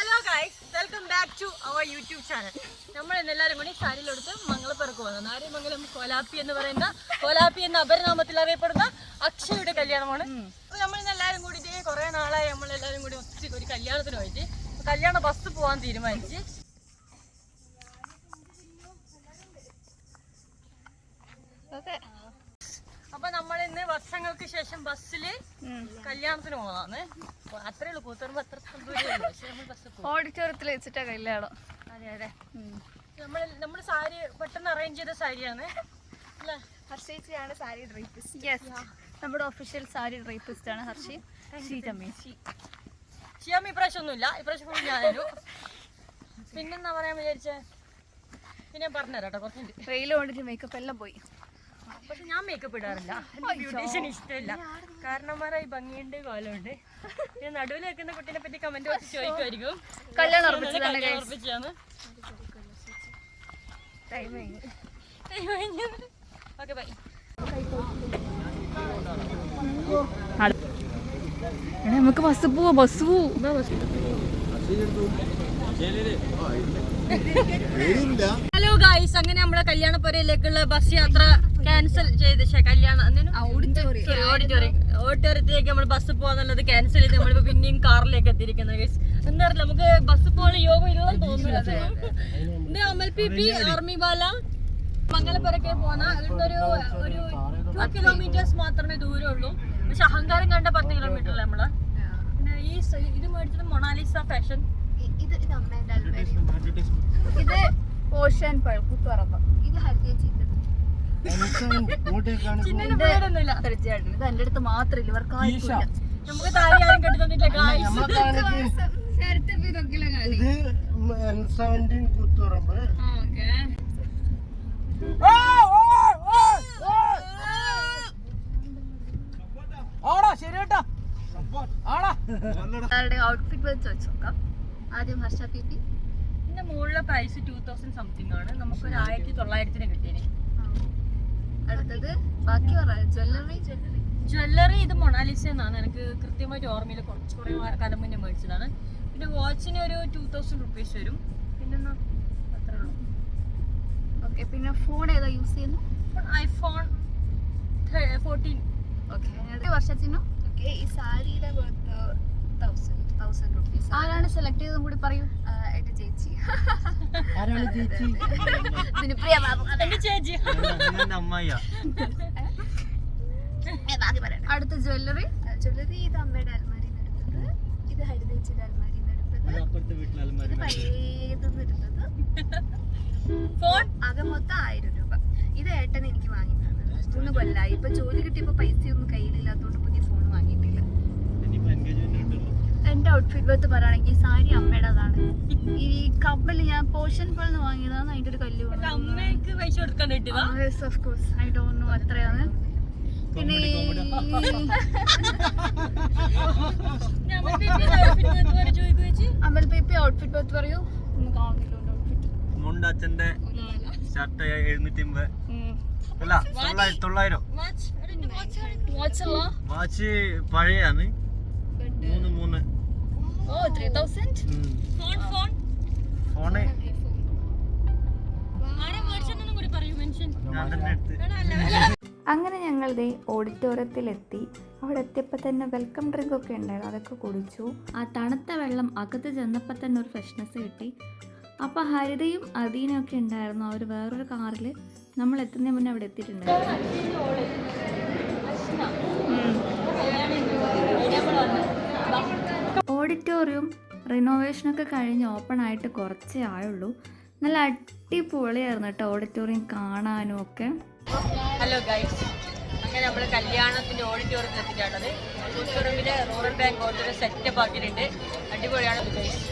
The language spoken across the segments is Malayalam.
Hello guys, welcome back to our YouTube channel. നമ്മൾ എല്ലാവരും കൂടി സാരിയിലെടുത്ത് മംഗളപ്പുറക്ക് പോകുന്നത് നാരിമംഗലം കോലാപ്പി എന്ന അപരനാമത്തിൽ അറിയപ്പെടുന്ന അക്ഷയുടെ കല്യാണമാണ്. അപ്പോൾ നമ്മളിന്ന് എല്ലാവരും കൂടിയിട്ട് കുറേ നാളായി നമ്മളെല്ലാവരും കൂടി ഒത്തിരി ഒരു കല്യാണത്തിന് പോയിട്ട് കല്യാണ ബസ് പോകാൻ തീരുമാനിച്ച്. അപ്പൊ നമ്മൾ ഇന്ന് വർഷങ്ങൾക്ക് ശേഷം ബസ്സിൽ കല്യാണത്തിന് പോകാന്ന്. അത്രേ ഉള്ളൂ, കൂത്തുറമ്പ് അത്ര ദൂരമല്ലോ. പക്ഷെ നമ്മൾ ബസ് ഓഡിറ്റോറിയത്തിൽ വെച്ചിട്ടാ കല്യാണം. അതെ അതെ, നമ്മൾ സാരി പെട്ടെന്ന് അറേഞ്ച് ചെയ്ത സാരിയാണ്. ഹർഷിയാണ് സാരി ഡ്രൈപ്പിസ്റ്റ്. യെസ്, നമ്മുടെ ഒഫീഷ്യൽ സാരി ഡ്രൈപ്പിസ്റ്റ് ആണ് ഹർഷി. ഷിയാമി ഇപ്രാവശ്യം ഒന്നുമില്ല, ഇപ്രാവശ്യം ഫുൾ ഞാനൊരു. പിന്നെന്താ പറയാൻ വിചാരിച്ചേ, പിന്നെ പറഞ്ഞുതരാം കേട്ടോ. കുറച്ചുണ്ട് വെയിൽ കൊണ്ടിട്ട് മേക്കപ്പ് എല്ലാം പോയി. പക്ഷെ ഞാൻ മേക്കപ്പ് ഇടാറില്ല, എനിക്ക് ബ്യൂട്ടീഷ്യൻ ഇഷ്ടമില്ല. കാരണന്മാരായി ഭംഗിയുണ്ട്, കോലമുണ്ട്. പിന്നെ നടുവിൽ വെക്കുന്ന കുട്ടീനെ പറ്റി കമന്റ് വെച്ച് ചോദിക്കുമായിരിക്കും. കല്യാണം ഉറപ്പിച്ചാണ്. Okay bye. നമുക്ക് ബസ് പോവാ. ഹലോ ഗായ്സ്, അങ്ങനെ നമ്മളെ കല്യാണപ്പുരയിലേക്കുള്ള ബസ് യാത്ര ക്യാൻസൽ ചെയ്ത് ഓഡിറ്റോറിയത്തിലേക്ക് നമ്മൾ ബസ് പോകാന്നുള്ളത് ക്യാൻസൽ ചെയ്ത് നമ്മളിപ്പോ പിന്നെയും കാറിലേക്ക് എത്തിയിരിക്കുന്നത്. ഗൈസ് എന്താ അറിയില്ല, നമുക്ക് ബസ് പോകാൻ യോഗം ഇല്ലെന്ന് തോന്നുന്നത്. ഇത് അമൽ പി ആർമി ബാല മംഗലപ്പുരക്കെ പോന്ന ഒരു 2 കിലോമീറ്റേഴ്സ് മാത്രമേ ദൂരമുള്ളൂ. പക്ഷെ അഹങ്കാരം കണ്ട 10 കിലോമീറ്റർ അല്ലേ നമ്മള്. പിന്നെ ഈ ഇത് മേടിച്ചത് മൊണാലിസ ഫാഷൻ. ഇത് ഓഷൻ പഴുക്കുറമ്പ്. ഇത് ചിന്നിന് പേരൊന്നുമില്ല. തീർച്ചയായിട്ടും ഇത് എന്റെ അടുത്ത് മാത്രമില്ല, ഇവർക്കായില്ല. നമുക്ക് താരി ആരും കെട്ടി തന്നിട്ടില്ല. ഔട്ട്ഫിറ്റ് വെച്ച് വെച്ചോക്കാം. ആദ്യം ഹർഷ പി. ഇതിന്റെ മുകളിലെ പ്രൈസ് 2000 സംതിങ് ആണ്. നമുക്ക് 1900 കിട്ടിയത്. അടുത്തത് ബാക്കി ജ്വല്ലറി ഇത് മൊണാലിസ എന്നാണ്, എനിക്ക് കൃത്യമായിട്ട് ഓർമ്മയിൽ കുറച്ചുകൂടെ കാലം മുന്നേ മേടിച്ചതാണ്. പിന്നെ വാച്ചിന് ഒരു 2000 റുപ്പീസ് വരും. പിന്നെ അത്രേ ഉള്ളൂ. ഓക്കെ, പിന്നെ ഫോൺ ഏതാ യൂസ് ചെയ്യുന്നത്? ഐഫോൺ 14. ഓക്കെ, വർഷത്തിനും ഈ സാരിയുടെ 1000 റുപ്പീസ്. ആരാണ് സെലക്ട് ചെയ്തതും കൂടി പറയൂ. എന്റെ ചേച്ചി. അടുത്ത ജ്വല്ലറി ഇത് അമ്മയുടെ അൽമാരിന്ന് എടുത്തത്. ഇത് ഹരിതേച്ചിയുടെ അൽമാരിന്ന് എടുത്തത്. എടുത്തത്. ഫോൺ ആകെ മൊത്തം 1000 രൂപ. ഇത് ഏട്ടൻ എനിക്ക് വാങ്ങി തന്നത്. 3 കൊല്ലായി. ഇപ്പൊ ജോലി കിട്ടിയപ്പോ പൈസയൊന്നും കയ്യിലില്ലാത്തോണ്ട് പുതിയ ഫോൺ വാങ്ങിയിട്ടില്ല. എന്റെ ഔട്ട്ഫിറ്റ് വെച്ച് പറയുകയാണെങ്കിൽ സാരി അമ്മയുടേതാണ്. ഈ കമ്മല് ഞാൻ പോഷൻ പേൾന്ന് വാങ്ങിയതാണ്. അതിന്റെ ഒരു കല്ല് അമ്മയ്ക്ക് പൈസ കൊടുക്കാൻ കിട്ടിയതാ. Of course, I don't know എത്രയാണ്. പിന്നെ അമൽ പി ഔട്ട്ഫിറ്റ് വെച്ച് പറയൂ. ഒന്നും കാണുന്നില്ല ഔട്ട്ഫിറ്റ്. മുണ്ടച്ഛന്റെ ഷർട്ട് 750 അല്ല 900. വാച്ച് പഴയാണ്. 3 ഓ 3000. ഫോണ് അങ്ങനെ ഞങ്ങൾ ദേ ഓഡിറ്റോറിയത്തിലെത്തി. അവിടെ എത്തിയപ്പോൾ തന്നെ വെൽക്കം ഡ്രിങ്ക് ഒക്കെ ഉണ്ടായിരുന്നു, അതൊക്കെ കുടിച്ചു. ആ തണുത്ത വെള്ളം അകത്ത് ചെന്നപ്പോൾ തന്നെ ഒരു ഫ്രഷ്നെസ് കിട്ടി. അപ്പോൾ ഹരിതയും അദീനും ഒക്കെ ഉണ്ടായിരുന്നു. അവർ വേറൊരു കാറിൽ നമ്മൾ എത്തുന്നതിന് മുന്നേ അവിടെ എത്തിയിട്ടുണ്ടായിരുന്നു. ഓഡിറ്റോറിയം റിനോവേഷനൊക്കെ കഴിഞ്ഞ് ഓപ്പൺ ആയിട്ട് കുറച്ചേ ആയുള്ളൂ. നല്ല അടിപൊളിയായിരുന്നു കേട്ടോ ഓഡിറ്റോറിയം കാണാനും ഒക്കെ. ഹലോ ഗൈസ്, അങ്ങനെ നമ്മൾ കല്യാണത്തിന്റെ ഓഡിറ്റോറിയത്തിൽ എത്തിയിട്ടുള്ളത്. കൂത്തുറമ്പിലെ റൂറൽ ബാങ്ക് ഓഡിറ്റോറിയം സെറ്റപ്പ് ആക്കിയിട്ടുണ്ട്. അടിപൊളിയാണ് ഗൈസ്.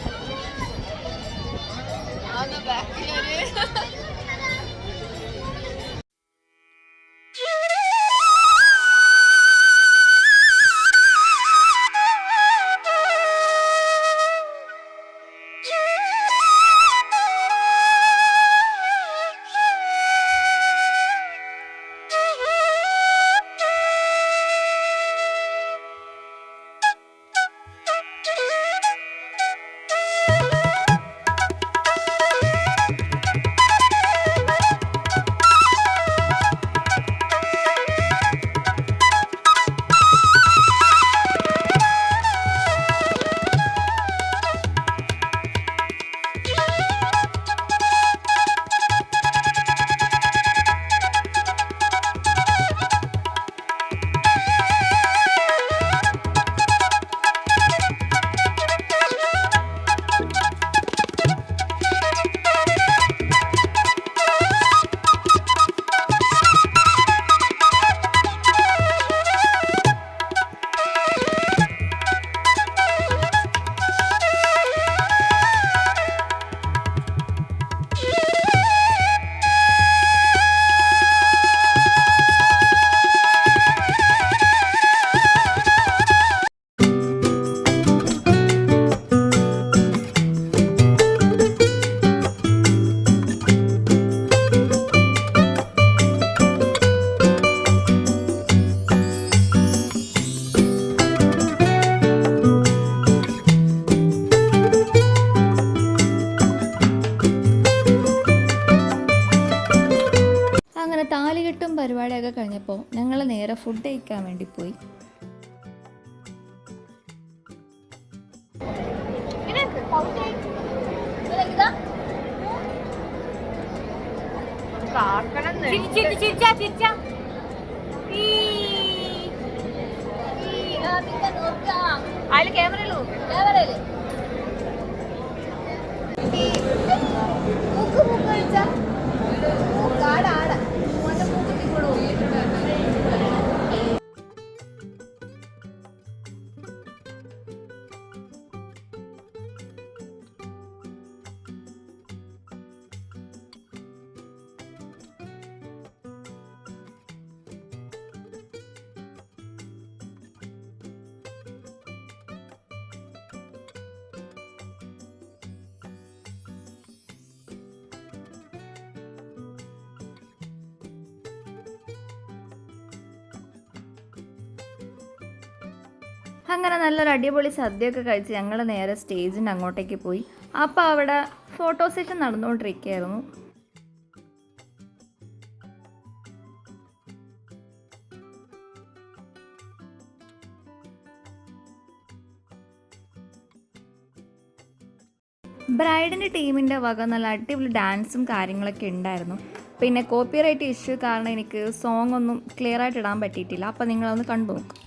കെട്ടും പരിപാടിയൊക്കെ കഴിഞ്ഞപ്പോൾ ഞങ്ങൾ നേരെ ഫുഡ് കഴിക്കാൻ വേണ്ടി പോയി. അതില് ക്യാമറയില് അങ്ങനെ നല്ലൊരു അടിപൊളി സദ്യയൊക്കെ കഴിച്ച് ഞങ്ങൾ നേരെ സ്റ്റേജിൻ്റെ അങ്ങോട്ടേക്ക് പോയി. അപ്പോൾ അവിടെ ഫോട്ടോ സെഷൻ നടന്നുകൊണ്ടിരിക്കുകയായിരുന്നു. ബ്രൈഡിൻ്റെ ടീമിൻ്റെ വക നല്ല അടിപൊളി ഡാൻസും കാര്യങ്ങളൊക്കെ ഉണ്ടായിരുന്നു. പിന്നെ കോപ്പിറൈറ്റ് ഇഷ്യൂ കാരണം എനിക്ക് സോങ് ഒന്നും ക്ലിയർ ആയിട്ട് ഇടാൻ പറ്റിയിട്ടില്ല. അപ്പോൾ നിങ്ങളൊന്ന് കണ്ടു നോക്കും.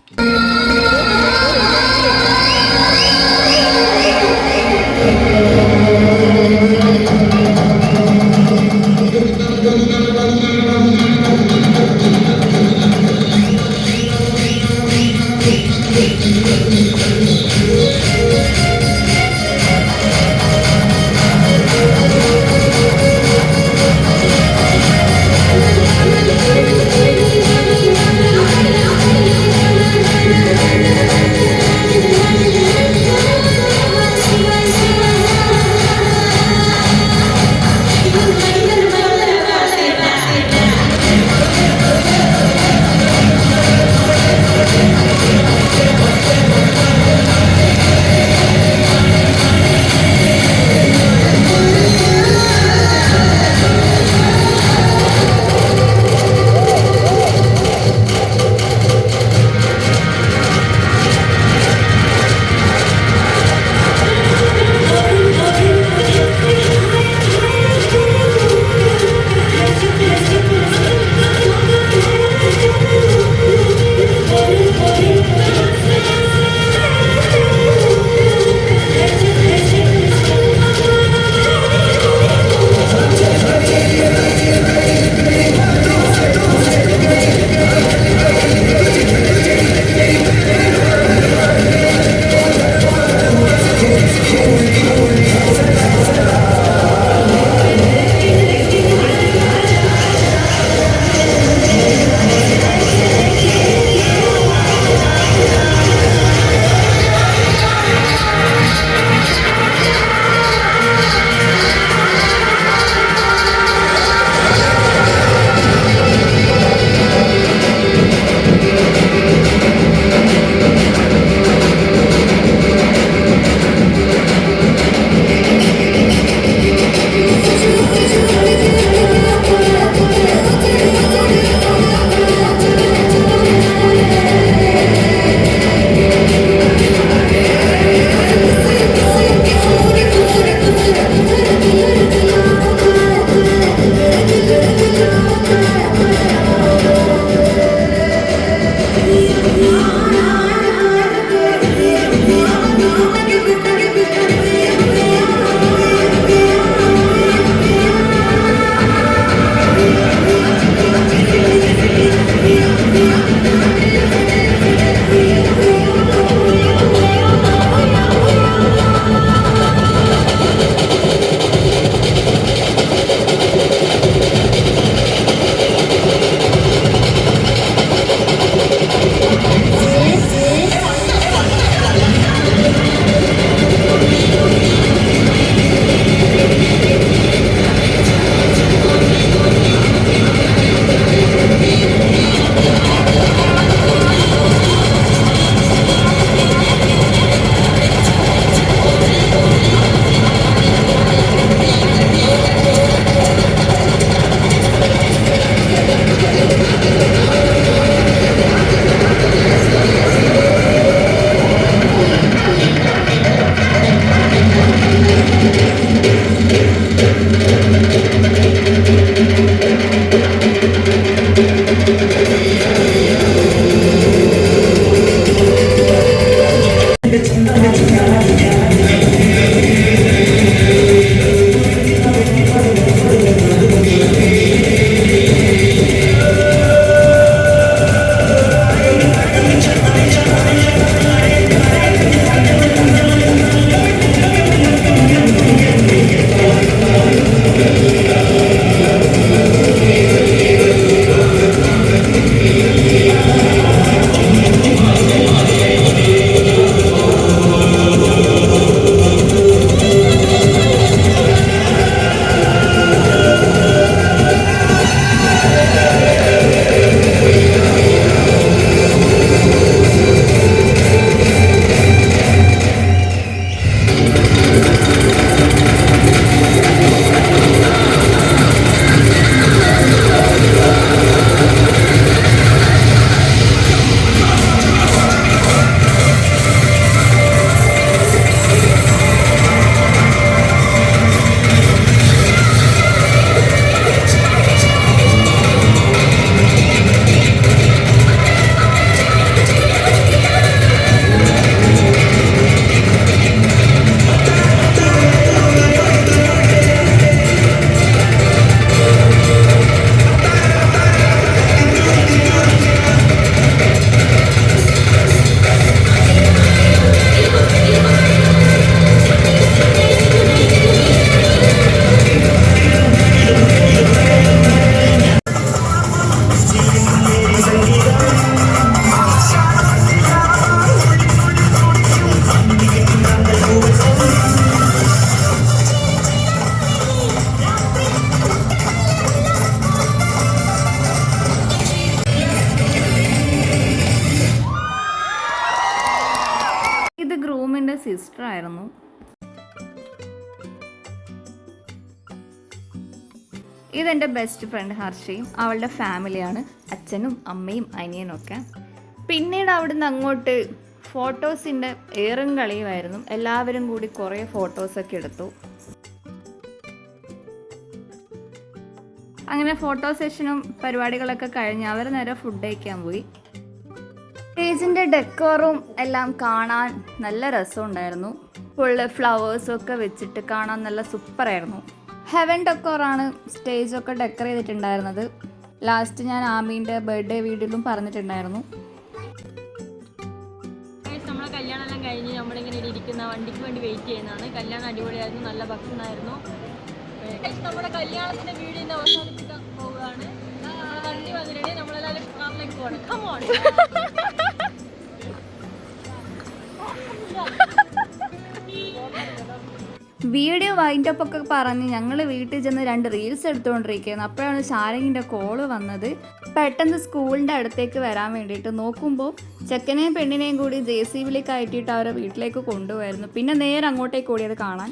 See സൂപ്പറായിരുന്നു. ഇതെൻ്റെ ബെസ്റ്റ് ഫ്രണ്ട് ഹർഷയും അവളുടെ ഫാമിലിയാണ്, അച്ഛനും അമ്മയും അനിയനും ഒക്കെ. പിന്നീട് അവിടുന്ന് അങ്ങോട്ട് ഫോട്ടോസിൻ്റെ ഏറും കളിയുമായിരുന്നു. എല്ലാവരും കൂടി കുറേ ഫോട്ടോസൊക്കെ എടുത്തു. അങ്ങനെ ഫോട്ടോ സെഷനും പരിപാടികളൊക്കെ കഴിഞ്ഞ് അവർ നേരെ ഫുഡ് കഴിക്കാൻ പോയി. സ്റ്റേജിൻ്റെ ഡെക്കോറും എല്ലാം കാണാൻ നല്ല രസമുണ്ടായിരുന്നു. ഫുള്ള് ഫ്ലവേഴ്സൊക്കെ വെച്ചിട്ട് കാണാൻ നല്ല സൂപ്പറായിരുന്നു. ഹെവൻ ഡെക്കോറാണ് സ്റ്റേജൊക്കെ ഡെക്കർ ചെയ്തിട്ടുണ്ടായിരുന്നത്. ലാസ്റ്റ് ഞാൻ ആമീൻ്റെ ബർത്ത്ഡേ വീഡിയോയിലും പറഞ്ഞിട്ടുണ്ടായിരുന്നു. നമ്മളെ കല്യാണം എല്ലാം കഴിഞ്ഞ് നമ്മളിങ്ങനെ ഇരിക്കുന്ന വണ്ടിക്ക് വേണ്ടി വെയിറ്റ് ചെയ്യുന്നതാണ്. കല്യാണം അടിപൊളിയായിരുന്നു, നല്ല ഭക്ഷണമായിരുന്നു. നമ്മുടെ കല്യാണത്തിന്റെ വീഡിയോ അവസാനിപ്പിക്കാൻ പോവുകയാണ്. വണ്ടി വന്നിട്ട് നമ്മളെല്ലാവരും കാറിലേക്ക് പോകണം. കമോൺ. വീഡിയോ വൈൻഡപ്പ് ഒക്കെ പറഞ്ഞ് ഞങ്ങൾ വീട്ടിൽ ചെന്ന് 2 റീൽസ് എടുത്തുകൊണ്ടിരിക്കുകയായിരുന്നു. അപ്പോഴാണ് ഷാരങ്ങിൻ്റെ കോള് വന്നത്. പെട്ടെന്ന് സ്കൂളിൻ്റെ അടുത്തേക്ക് വരാൻ വേണ്ടിയിട്ട് നോക്കുമ്പോൾ ചെക്കനെയും പെണ്ണിനെയും കൂടി JCBയിൽ കയറ്റിയിട്ട് അവരെ വീട്ടിലേക്ക് കൊണ്ടുപോയിരുന്നു. പിന്നെ നേരെ അങ്ങോട്ടേക്ക് ഓടിയത് കാണാൻ.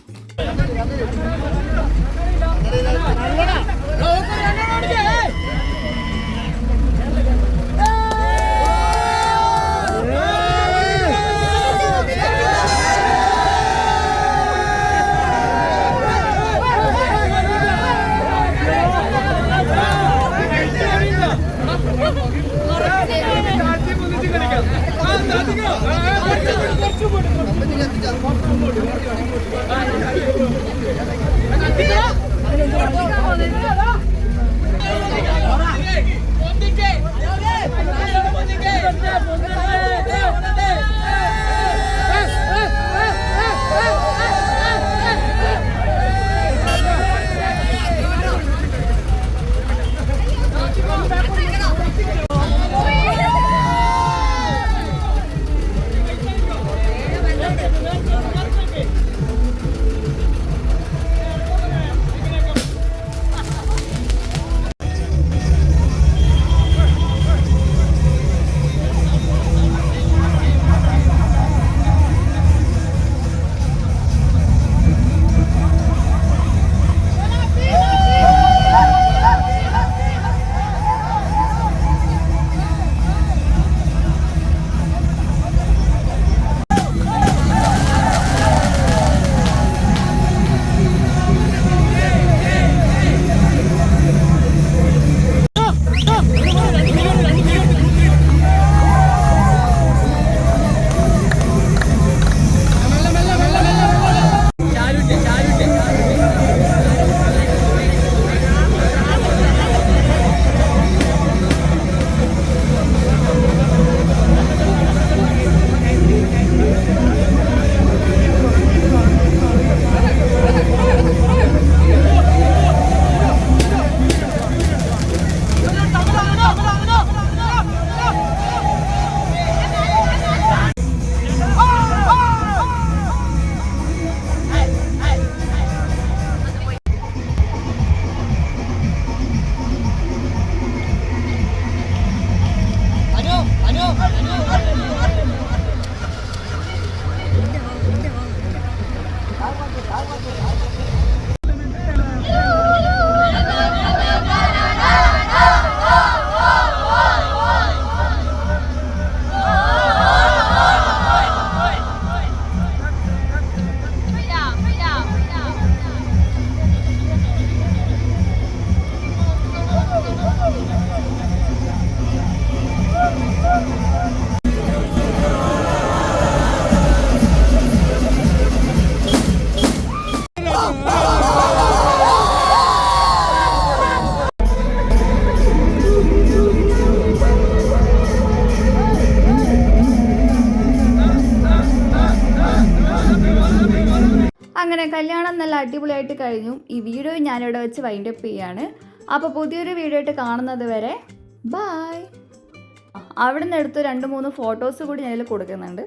അങ്ങനെ കല്യാണം നല്ല അടിപൊളിയായിട്ട് കഴിഞ്ഞു. ഈ വീഡിയോ ഞാനിവിടെ വെച്ച് വൈൻഡപ്പ് ചെയ്യാണ്. അപ്പോൾ പുതിയൊരു വീഡിയോ ആയിട്ട് കാണുന്നത് വരെ ബൈ. അവിടെ നിന്ന് എടുത്ത് 2-3 ഫോട്ടോസ് കൂടി ഞാനിതിൽ കൊടുക്കുന്നുണ്ട്.